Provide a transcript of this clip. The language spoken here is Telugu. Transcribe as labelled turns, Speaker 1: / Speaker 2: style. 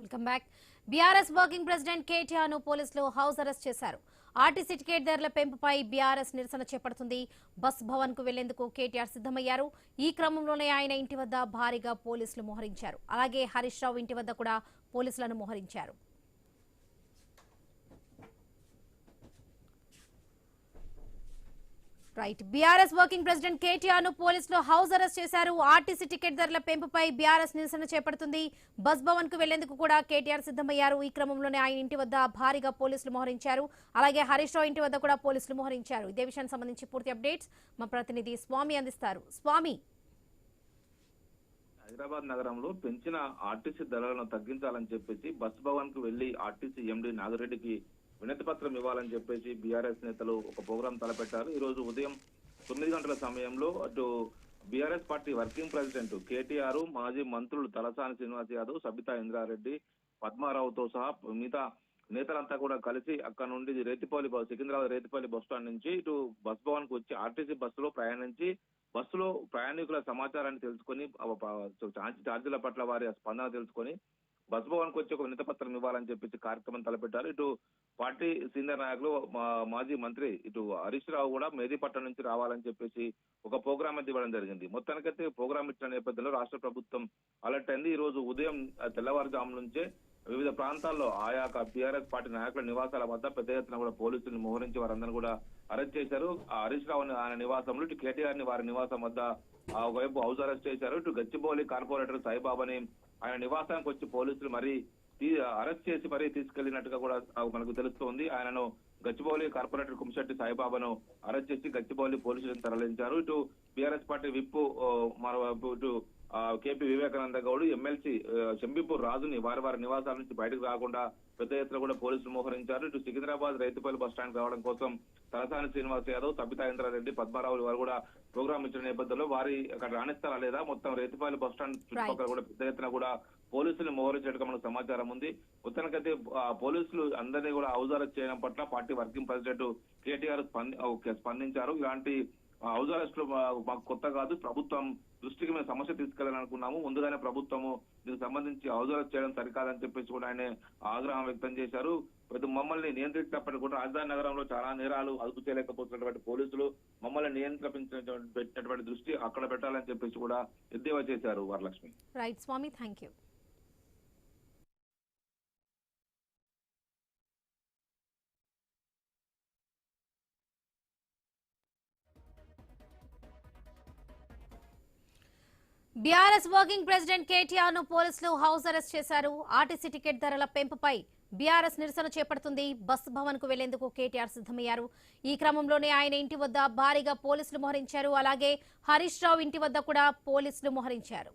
Speaker 1: Welcome back. BRS working president KTR ను పోలీసులు హౌస్ అరెస్ట్ చేశారు. ఆర్టీసీ టికెట్ ధరల పెంపుపై బీఆర్ఎస్ నిరసన చేపడుతుంది. బస్ భవన్ కు వెళ్లేందుకు కేటీఆర్ సిద్ధమయ్యారు. ఈ క్రమంలోనే ఆయన ఇంటి వద్ద భారీగా పోలీసులు మోహరించారు. అలాగే హరీష్ రావు ఇంటి వద్ద కూడా పోలీసులను మోహరించారు. Right. BRS working president KTR ను పోలీసులు హౌస్ అరెస్ట్ చేశారు. ఆర్టీసీ టికెట్ ధరల పెంపుపై బీఆర్ఎస్ నిరసన చేపడుతుంది. బస్ భవన్ కు వెళ్లేందుకు కూడా కేటీఆర్ సిద్ధమయ్యారు. ఈ క్రమంలోనే ఆయన ఇంటి వద్ద భారీగా పోలీసులు మోహరించారు. అలాగే హరీష్ రావు ఇంటి వద్ద కూడా పోలీసులు మోహరించారు. ఇదే విషయానికి సంబంధించి పూర్తి అప్డేట్స్ మా ప్రతినిధి స్వామి అందిస్తారు. స్వామి,
Speaker 2: హైదరాబాద్ నగరంలో పెంచిన ఆర్టీసీ ధరలను తగ్గించాలని చెప్పేసి బస్ భవన్ కు వెళ్లి ఆర్టీసీ ఎండీ నాగిరెడ్డికి వినతి పత్రం ఇవ్వాలని చెప్పేసి బీఆర్ఎస్ నేతలు ఒక ప్రోగ్రాం తలపెట్టారు. ఈ రోజు ఉదయం 9 గంటల సమయంలో అటు BRS party working president KTR, మాజీ మంత్రులు తలసాని శ్రీనివాస్ యాదవ్, సబితా ఇంద్రారెడ్డి, పద్మారావుతో సహా మిగతా నేతలంతా కూడా కలిసి అక్కడ నుండి సికింద్రాబాద్ రేతిపల్లి బస్ స్టాండ్ నుంచి ఇటు బస్ భవన్ కు వచ్చి ఆర్టీసీ బస్సులో ప్రయాణించి బస్సులో ప్రయాణికుల సమాచారాన్ని తెలుసుకొని ఛార్జీల పట్ల వారి స్పందన తెలుసుకొని బస్ భవన్ కు వచ్చి ఒక వినతి పత్రం ఇవ్వాలని చెప్పేసి కార్యక్రమం తలపెట్టారు. ఇటు పార్టీ సీనియర్ నాయకులు మాజీ మంత్రి ఇటు హరీష్ రావు కూడా మెహదీపట్నం నుంచి రావాలని చెప్పేసి ఒక ప్రోగ్రామ్ అయితే ఇవ్వడం జరిగింది. మొత్తానికైతే ప్రోగ్రామ్ ఇచ్చిన నేపథ్యంలో రాష్ట్ర ప్రభుత్వం అలర్ట్ అయింది. ఈ రోజు ఉదయం తెల్లవారుజాము నుంచే వివిధ ప్రాంతాల్లో ఆయా బీఆర్ఎస్ పార్టీ నాయకుల నివాసాల వద్ద పెద్ద ఎత్తున కూడా పోలీసులను మోహరించి వారందరూ కూడా అరెస్ట్ చేశారు. హరీష్ రావు ఆయన నివాసంలో, ఇటు కేటీఆర్ ని వారి నివాసం వద్ద ఒకవైపు హౌస్ అరెస్ట్ చేశారు. ఇటు గచ్చిబౌలి కార్పొరేటర్ సాయిబాబాని ఆయన నివాసానికి వచ్చి పోలీసులు మరీ అరెస్ట్ చేసి మరీ తీసుకెళ్లినట్టుగా కూడా మనకు తెలుస్తోంది. ఆయనను గచ్చిబౌలి కార్పొరేటర్ కుమ్మిశెట్టి సాయిబాబాను అరెస్ట్ చేసి గచ్చిబౌలి పోలీసులను తరలించారు. ఇటు బీఆర్ఎస్ పార్టీ విప్ మరోవైపు ఇటు కేపీ వివేకానంద గౌడ్, ఎమ్మెల్సీ శంబీపూర్ రాజుని వారి నివాసాల నుంచి బయటకు రాకుండా పెద్ద ఎత్తున కూడా పోలీసులు మోహరించారు. ఇటు సికింద్రాబాద్ రైతుపల్లి బస్ స్టాండ్ రావడం కోసం తలసాని శ్రీనివాస్ యాదవ్, సబితా ఇంద్రారెడ్డి, పద్మారావు వారు కూడా ప్రోగ్రామ్ ఇచ్చిన నేపథ్యంలో వారి అక్కడ రాణిస్తారా లేదా మొత్తం రేతుపల్లి బస్ స్టాండ్ చుట్టుపక్కల కూడా పెద్ద ఎత్తున కూడా పోలీసులు మోహరించినట్టుగా మనకు సమాచారం ఉంది. మొత్తానికైతే పోలీసులు అందరినీ కూడా హౌస్ అరెస్ట్ చేయడం పట్ల పార్టీ వర్కింగ్ ప్రెసిడెంట్ కేటీఆర్ స్పందించారు. ఇలాంటి హౌస్ అరెస్టులు మాకు కొత్త కాదు, ప్రభుత్వం దృష్టికి మేము సమస్య తీసుకెళ్లాలనుకున్నాము, ముందుగానే ప్రభుత్వము దీనికి సంబంధించి హౌస్ అరెస్ట్ చేయడం సరికాదని చెప్పేసి కూడా ఆయన ఆగ్రహం వ్యక్తం చేశారు. మమ్మల్ని నియంత్రించినప్పటికీ కూడా రాజధాని నగరంలో చాలా నేరాలు అదుపు చేయలేకపోతున్నటువంటి పోలీసులు మమ్మల్ని పెట్టినటువంటి దృష్టి అక్కడ పెట్టాలని చెప్పేసి కూడా ఎద్దేవా చేశారు. వరలక్ష్మి.
Speaker 1: రైట్ స్వామి, thank you. BRS working president KTR ను పోలీసులు హౌస్ అరెస్ట్ చేశారు. ఆర్టీసీ టికెట్ ధరల పెంపుపై బీఆర్ఎస్ నిరసన చేపడుతుంది. బస్ భవన్ కు వెళ్లేందుకు కేటీఆర్ సిద్ధమయ్యారు. ఈ క్రమంలోనే ఆయన ఇంటి వద్ద భారీగా పోలీసులు మోహరించారు. అలాగే హరీష్ రావు ఇంటి వద్ద కూడా పోలీసులు మోహరించారు.